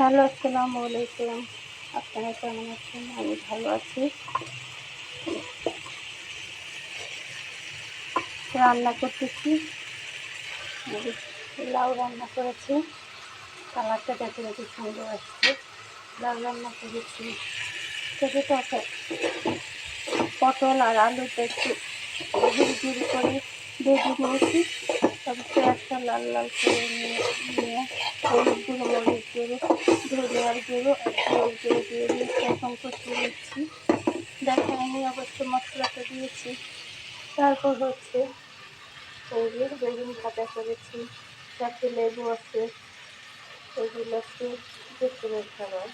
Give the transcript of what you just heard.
Hello, আসসালামু আলাইকুম। আপনারা কেমন আছেন? আমি ভালো আছি। রান্না করতেছি। লাউ রান্না করেছি। কালারটা দেখে দেখে সুন্দর আসছে। লাউ রান্না করেছি। ছোটো পটল আর আলুটা একটু ঝুড়ি ঝুড়ি করে ভেজে নিয়েছি। তারপর পেঁয়াজটা লাল লাল করে নিয়ে হলুদ গুঁড়ো, মরিচ গুঁড়ো, ধনিয়ার গুঁড়ো আর জিরার গুঁড়ো দিয়ে দিয়েছি। এখন কষিয়ে নিচ্ছি। দেখায়নি অবশ্য মশলাটা দিয়েছি। তারপর এই যে বেগুন ভাজা করেছি, সাথে লেবু আছে। এগুলো হচ্ছে দুপুরের খাবার।